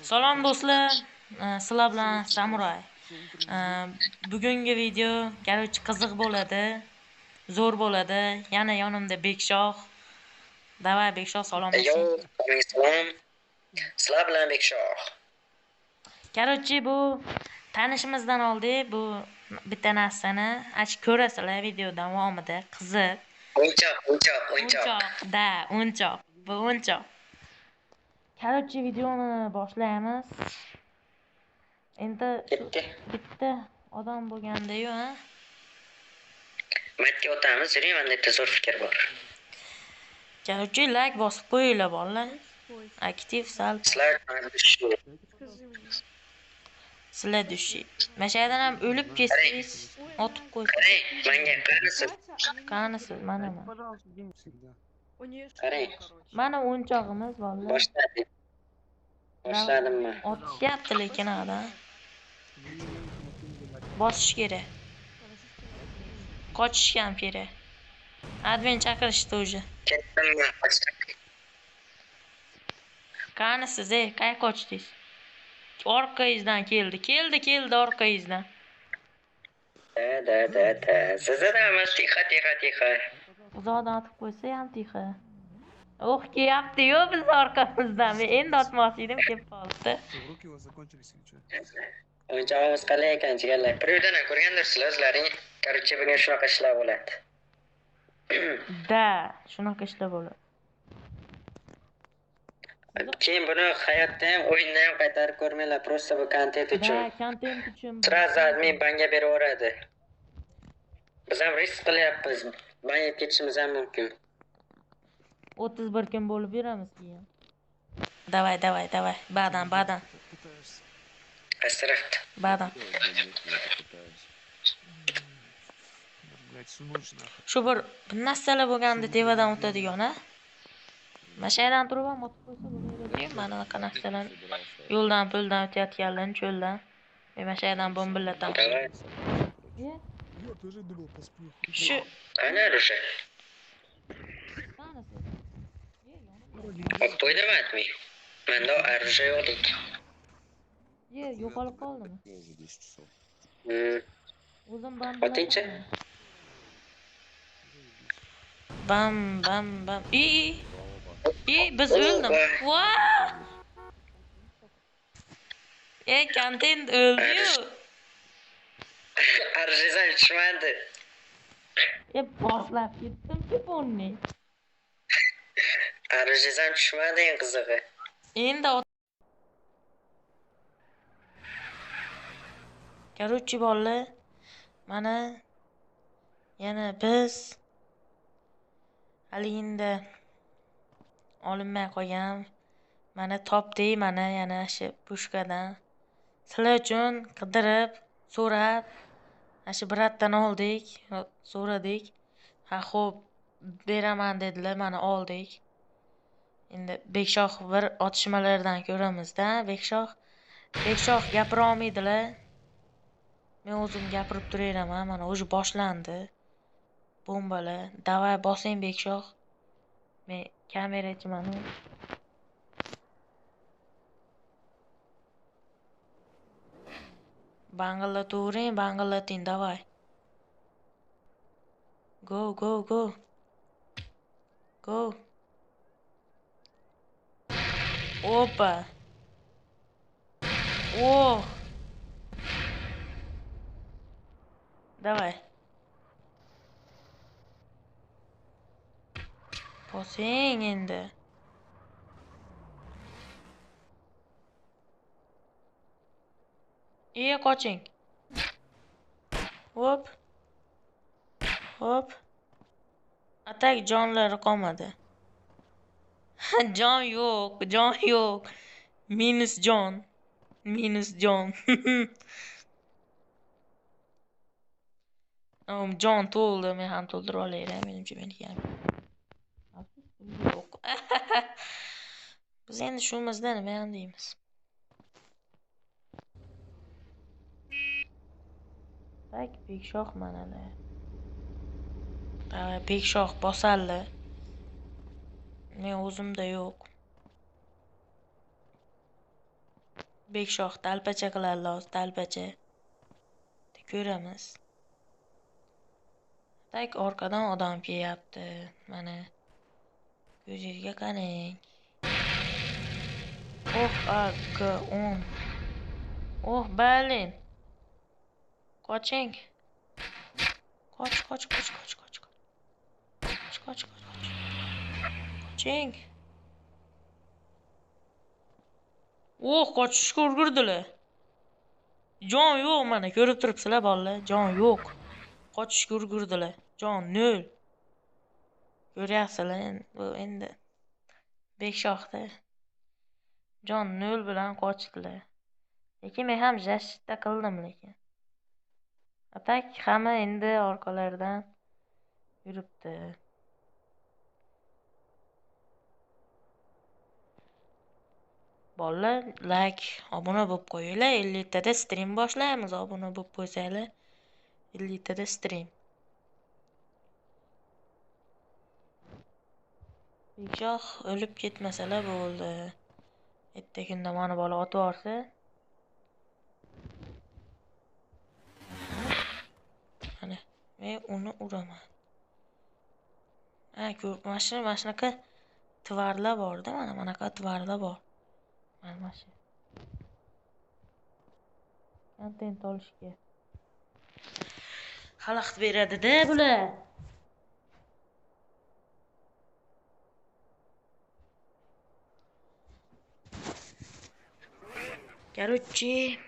Salom do'stlar, sizlar bilan Samuray. Bugungi video короче qiziq bo'ladi, zo'r bo'ladi. Yana yonimda Bekshoh. Davay Bekshoh salomlashing. Salom. Sizlar bilan Bekshoh. Короче bu tanishimizdan oldik. Bu bitta narsani ko'rasizlar video davomida. Qiziq. O'yinchoq. O'yinchoq. Bu o'yinchoq. Короче videoni boshlaymiz. Endi bitta odam bo'lganda-yu, ha? Matga o'tamiz, yuring, menda bitta zo'r fikr bor. Короче, like bosib qo'yinglar bolalar. Aktiv sal. Sizlar dushi. Mashaydan ham o'lib ketsangiz, otib qo'ying. Menga qarasiz. Qanisiz, mana. Qarang. Mana o'yinchog'imiz bolalar. Boshladimmi? Otishyapti lekin hada. Bosish kerak. Qochish ham kerak. Admin chaqirishdi o'zi. Ketdimmi? Qanisiz, qay qochdingiz? Orqangizdan keldi orqangizdan. Da. Sizda emas, tixa. Uzoqdan otib qo'ysa ham tixa. Kelyapti-yu biz orqamizdan. Men endi otmoqchi edim, kelib qoldi. O'yinchog'imiz qalay ekan, jigarlar? Bir yerdan ko'rgandirsizlar o'zlaring. Короче, bugun shunaqa ishlar bo'ladi. Shunaqa ishlar bo'ladi. Keyin buni hayotda ham, o'yinda ham qaytarib ko'rmanglar, просто bu kontent uchun. Kontent uchun. Sразу admin banga beraveradi. Biz ham risk qilyapmiz. Ban yeb ketishimiz ham mumkin. 31 kun bo'lib yuramiz keyin. Davay. Badan. Asraft. Badan. Shu bir narsalar bo'lganda tevadan o'tadigan, ha? Mashaydan turib ham otib qo'ysa bo'laveradi. Mana bunaqa narsalar yo'ldan puldan o'tayotganlarni cho'ldan. Men mashaydan bombilataman. Shu Ana rusha. Qo'ydimi aytmay. Menda arusha yo'q ekan. Yo'qolib qoldimi? O'zim Otingchi? Bam. Biz o'ldim. Kontent o'ldi-yu. Arjizam tushmadi. Boshlab ketdim-ku bonni. Arjizam tushmadi eng qizig'i. Endi Короче bolalar, mana yana biz haliginda olinmay qolgan. Mana topdik, mana yana shu pushkadan. Sizlar uchun qidirib, so'rab, shu bratdan oldik, so'radik. Xo'p, beraman dedilar, mana oldik. Endi Bekshoh bir otishmalardan ko'ramiz-da. Bekshoh gapira olmaydilar. Men o'zim gapirib turaveraman. Mana o'zi boshlandi. Bombalar. Davay bosing Bekshoh. Men kamerachiman. Bangillating, davay. Go. Опа. Давай. Bosing endi. Qoching. Hop. Atak jonlari qolmadi. Jon yo'q. Minus jon. Jon to'ldi, men ham to'ldirib olaylik, menimcha meniki ham. Yo'q. Biz endi shumizda nima ham deymiz? Bekshoh manalar. Bekshoh bosalli. Men o'zimda yo'q. Bekshoq talpacha qiladi hozir talpacha. Ko'ramiz. Tak orqadan odam kelyapti. Mana ko'zingizga qarang. Oh, AK-10. Oh, balin. Qoching. Qoch. Qoching. Oh, qochishga ulgurdilar. Jon yo'q, mana ko'rib turibsizlar bolalar, jon yo'q. Qochishga ulgurdilar. Jon 0. Ko'ryapsizlar endi bekshoqda. Jon 0 bilan qochdilar. Lekin men ham jashda qildim lekin. Atak hamma endi orqalaridan yuribdi. Bolalar, like, obuna bo'lib qo'yinglar. 50 tada stream boshlaymiz. Obuna bo'lib qo'ysanglar. 50 tada stream. Bekshoq o'lib ketmasalar bo'ldi. Erta kunda mana bola otib yorsa. Mana men uni uraman. Mashinaqa tvarlar bor-da, mana bunaqa tvarlar bor. Mana shu. Kontent olishga xalaqit beradi-da bular. Короче,